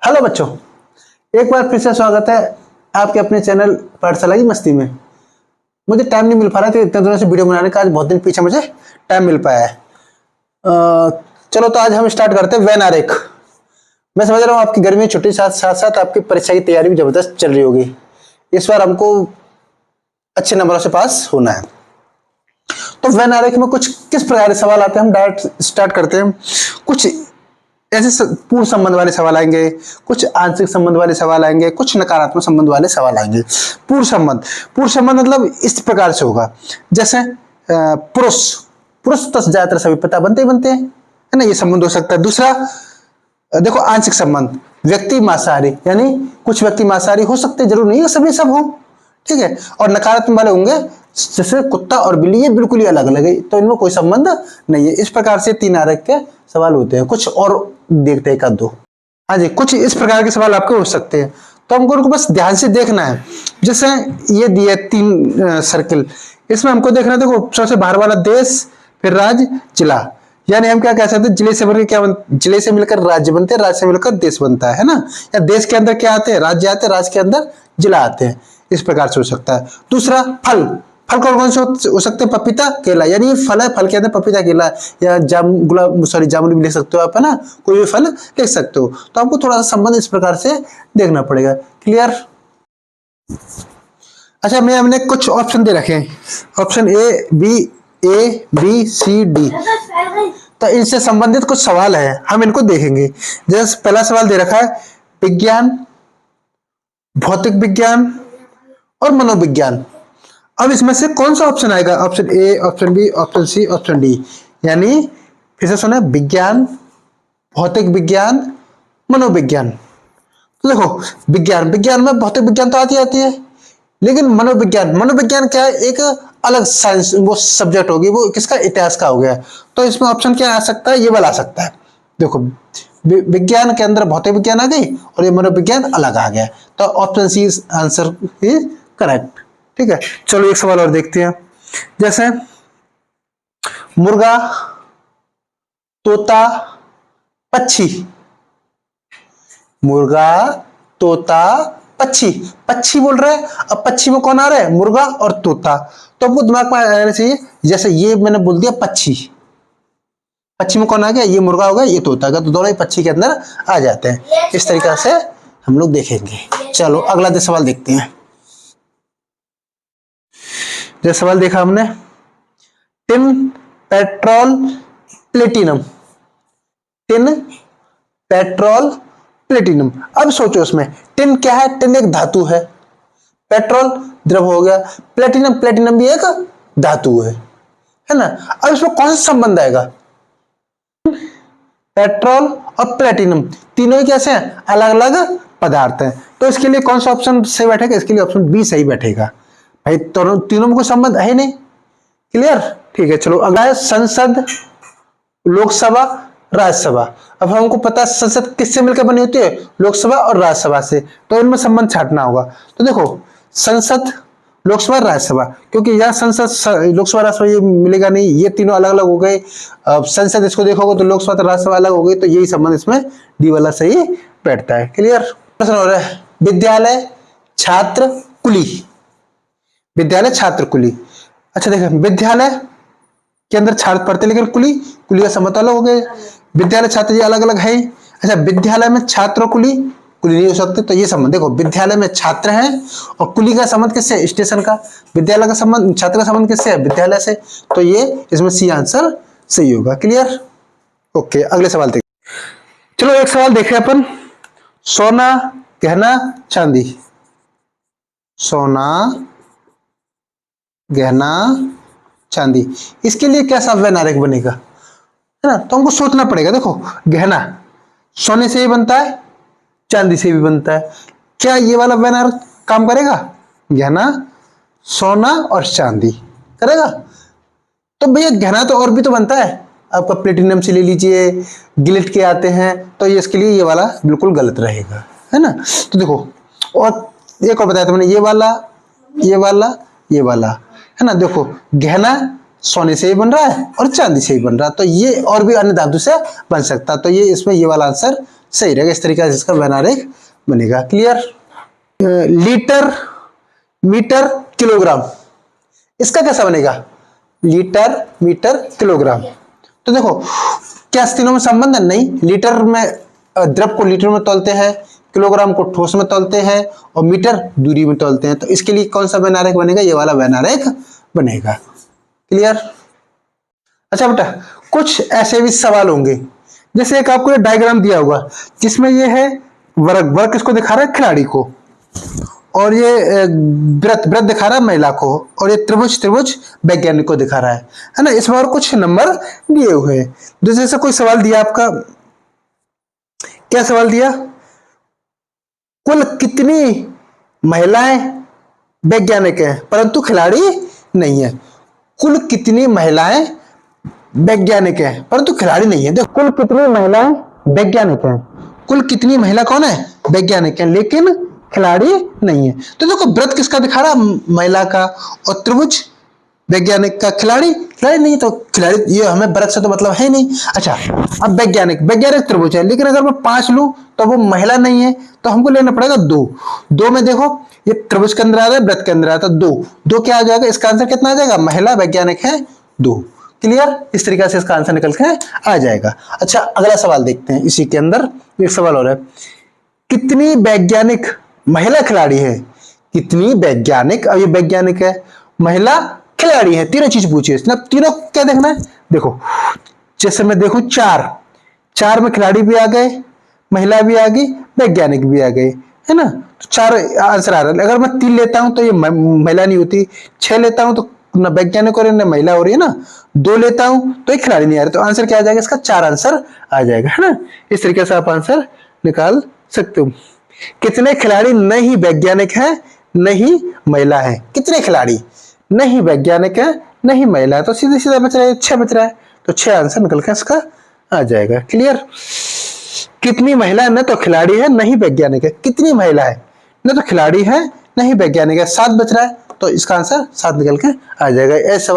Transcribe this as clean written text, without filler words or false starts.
Hello बच्चों, एक बार फिर से स्वागत है आपके अपने चैनल पाठशाला की मस्ती में। मुझे टाइम नहीं मिल पा रहा था इतने दिनों से वीडियो बनाने का। आज बहुत दिन पीछे मुझे टाइम मिल पाया है। चलो तो आज हम स्टार्ट करते हैं वेन आरेख। मैं समझ रहा हूँ आपकी गर्मी की छुट्टी साथ साथ आपकी परीक्षा की तैयारी भी जबरदस्त चल रही होगी। इस बार हमको अच्छे नंबरों से पास होना है। तो वेन आरेख में कुछ किस प्रकार के सवाल आते हैं, हम डायरेक्ट स्टार्ट करते हैं। कुछ ऐसे पूर्ण संबंध वाले सवाल आएंगे, कुछ आंशिक संबंध वाले सवाल आएंगे, कुछ नकारात्मक संबंध वाले सवाल आएंगे। पूर्ण संबंध मतलब इस प्रकार से होगा, जैसे पुरुष पुरुष तो ज्यादातर सभी पता बनते ही बनते हैं, है ना, ये संबंध हो सकता है। दूसरा देखो आंशिक संबंध, व्यक्ति मांसाहारी, यानी कुछ व्यक्ति मांसाहारी हो सकते हैं, जरूर नहीं है सभी सब हो, ठीक है। और नकारात्मक वाले होंगे जैसे कुत्ता और बिल्ली, ये बिल्कुल ही अलग अलग है, तो इनमें कोई संबंध नहीं है। इस प्रकार से 3 आरेख के सवाल होते हैं। कुछ और देखते हैं, एक दो। हाँ जी, कुछ इस प्रकार के सवाल आपके हो सकते हैं, तो हमको उनको बस ध्यान से देखना है। जैसे ये दिए 3 सर्किल, इसमें हमको देखना है, देखो सबसे बाहर वाला देश, फिर राज्य, जिला, यानी हम क्या कह सकते हैं, जिले से मिलकर क्या जिले से मिलकर राज्य बनते हैं, राज्य से मिलकर देश बनता है ना। या देश के अंदर क्या आते हैं, राज्य आते हैं, राज्य के अंदर जिला आते हैं। इस प्रकार से हो सकता है। दूसरा फल कौन कौन से हो सकते हैं, पपीता, केला, यानी ये फल है, फल के अंदर पपीता, केला, या जामुन भी लिख सकते हो आप, है ना, कोई भी फल लिख सकते हो। तो आपको थोड़ा सा संबंध इस प्रकार से देखना पड़ेगा। क्लियर? अच्छा, मैं हमने कुछ ऑप्शन दे रखे हैं, option A B C D. तो इनसे संबंधित कुछ सवाल है, हम इनको देखेंगे। जैसे पहला सवाल दे रखा है, विज्ञान, भौतिक विज्ञान और मनोविज्ञान। अब इसमें से कौन सा ऑप्शन आएगा, option A, option B, option C, option D. यानी फिर से सुना, विज्ञान, भौतिक विज्ञान, मनोविज्ञान। तो देखो विज्ञान में भौतिक विज्ञान तो आती है, लेकिन मनोविज्ञान क्या है, एक अलग साइंस वो सब्जेक्ट होगी, वो किसका, इतिहास का हो गया। तो इसमें ऑप्शन क्या आ सकता है, ये वाला आ सकता है। देखो विज्ञान के अंदर भौतिक विज्ञान आ गई और ये मनोविज्ञान अलग आ गया, तो option C answer is correct. ठीक है, चलो एक सवाल और देखते हैं। जैसे मुर्गा, तोता, पक्षी, मुर्गा, तोता, पक्षी बोल रहे हैं। अब पक्षी में कौन आ रहा है, मुर्गा और तोता। तो आपको दिमाग में आना चाहिए, जैसे ये मैंने बोल दिया पक्षी में कौन आ गया, ये मुर्गा हो गया, ये तोता का, तो दोनों ही पक्षी के अंदर आ जाते हैं। इस तरीका से हम लोग देखेंगे। चलो अगला सवाल देखते हैं। जो सवाल देखा हमने, tin, petrol, platinum, tin, petrol, platinum. अब सोचो इसमें टिन क्या है, टिन एक धातु है, पेट्रोल द्रव हो गया, प्लेटिनम भी एक धातु है ना। अब इसमें कौन सा संबंध आएगा, पेट्रोल और प्लेटिनम तीनों ही कैसे हैं, अलग अलग पदार्थ हैं। तो इसके लिए कौन सा ऑप्शन सही बैठेगा, इसके लिए ऑप्शन बी सही बैठेगा। भाई तीनों में कोई संबंध है नहीं। क्लियर? ठीक है, चलो अगला है संसद, लोकसभा, राज्यसभा। अब हमको पता है संसद किससे मिलकर बनी होती है, लोकसभा और राज्यसभा से, तो इनमें संबंध छांटना होगा। तो देखो संसद, लोकसभा, राज्यसभा, क्योंकि यह संसद, लोकसभा, राज्यसभा ये मिलेगा नहीं, ये तीनों अलग अलग हो गए। संसद इसको देखोगे तो लोकसभा तो राज्यसभा अलग हो गई, तो यही संबंध इसमें डी वाला सही बैठता है। क्लियर? प्रश्न हो रहा है, विद्यालय, छात्र, कुली, विद्यालय, छात्र, कुली। अच्छा देखो, विद्यालय के अंदर छात्र पढ़ते, लेकिन कुली का संबंध अलग हो गए। विद्यालय छात्र ये अलग अलग है। अच्छा, विद्यालय में छात्र और कुली नहीं हो सकते, तो ये संबंध देखो, विद्यालय में छात्र हैं और कुली का संबंध किससे, स्टेशन का। विद्यालय का संबंध, छात्र का संबंध किससे है, विद्यालय से। तो ये इसमें सी आंसर सही होगा। क्लियर? ओके, अगले सवाल देखिए। चलो एक सवाल देखें अपन, सोना, गहना, चांदी, सोना, गहना, चांदी, इसके लिए कैसा वेन आरेख बनेगा, है ना। तो हमको सोचना पड़ेगा। देखो गहना सोने से ही बनता है, चांदी से भी बनता है, क्या ये वाला वेन आरेख काम करेगा, गहना, सोना और चांदी करेगा। तो भैया गहना तो और भी तो बनता है, आपका प्लेटिनम से ले लीजिए, गिलेट के आते हैं, तो ये इसके लिए ये वाला बिल्कुल गलत रहेगा, है ना। तो देखो, और एक और बताया था मैंने, ये वाला, ये वाला, ये वाला, है ना। देखो गहना सोने से ही बन रहा है और चांदी से ही बन रहा है, तो ये और भी अन्य धातु से बन सकता है, तो ये इसमें ये वाला आंसर सही रहेगा। इस तरीके से इसका वेन आरेख बनेगा। क्लियर। लीटर, मीटर, किलोग्राम, इसका कैसा बनेगा? Litre, metre, kilogram. तो देखो क्या तीनों में संबंध है? नहीं। लीटर में द्रव को लीटर में तौलते हैं, किलोग्राम को ठोस में तौलते हैं और मीटर दूरी में तौलते हैं। तो इसके लिए कौन सा वेन आरेख बनेगा? ये वाला वेन आरेख बनेगा। क्लियर। अच्छा बेटा, कुछ ऐसे भी सवाल होंगे, जैसे एक आपको डायग्राम दिया होगा जिसमें ये है वर्ग, वर्ग किसको दिखा रहा है? खिलाड़ी को। और ये व्रत, व्रत दिखा रहा है महिला को। और ये त्रिभुज, त्रिभुज वैज्ञानिक को दिखा रहा है ना। इसमें और कुछ नंबर दिए हुए हैं। जैसे कोई सवाल दिया आपका, क्या सवाल दिया? कुल कितनी महिलाएं वैज्ञानिक हैं परंतु खिलाड़ी नहीं है? कुल कितनी महिलाएं वैज्ञानिक हैं परंतु खिलाड़ी नहीं है। देखो, कुल कितनी महिलाएं वैज्ञानिक हैं, कुल कितनी महिला कौन है? वैज्ञानिक हैं, लेकिन खिलाड़ी नहीं है। तो देखो व्रत किसका दिखा रहा? महिला का। और त्रिभुज वैज्ञानिक का। खिलाड़ी, खिलाड़ी नहीं। तो खिलाड़ी, ये हमें व्रत से तो मतलब है नहीं। अच्छा, अब वैज्ञानिक, वैज्ञानिक त्रिभुज है, लेकिन अगर मैं 5 लूं तो वो महिला नहीं है, तो हमको लेना पड़ेगा 2। 2 में देखो ये त्रिभुज के अंदर आ रहा है, व्रत के अंदर आ रहा है, तो 2 क्या आ जाएगा? इसका आंसर कितना आ जाएगा? महिला वैज्ञानिक है 2। क्लियर। इस तरीके से इसका आंसर निकल के आ जाएगा। अच्छा, अगला सवाल देखते हैं। इसी के अंदर एक सवाल और है, कितनी वैज्ञानिक महिला खिलाड़ी है? कितनी वैज्ञानिक, अब ये वैज्ञानिक है, महिला खिलाड़ी है, तीनों चीज पूछी है। तीनों क्या देखना है? देखो जैसे मैं देखूं 4 में खिलाड़ी भी आ गए, महिला भी आ गई, वैज्ञानिक भी आ गए, है ना। तो 4 आंसर आ रहा है। अगर मैं 3 लेता हूं तो ये महिला नहीं होती, 6 लेता हूं तो ना वैज्ञानिक और ना महिला हो रही है ना, 2 लेता हूं तो एक खिलाड़ी नहीं आ रहा। तो आंसर क्या आ जाएगा? इसका 4 आंसर आ जाएगा, है ना। इस तरीके से आप आंसर निकाल सकते हो। कितने खिलाड़ी नहीं वैज्ञानिक है, नहीं महिला है? कितने खिलाड़ी नहीं वैज्ञानिक है, नहीं महिला है? तो सीधे सीधा बच रहा है 6 बच रहा है। तो 6 आंसर निकल के इसका आ जाएगा। क्लियर। कितनी महिला न तो खिलाड़ी है नहीं वैज्ञानिक है? कितनी महिला है, न तो खिलाड़ी है नहीं वैज्ञानिक है? 7 बच रहा है, तो इसका आंसर 7 निकल के आ जाएगा। ऐसा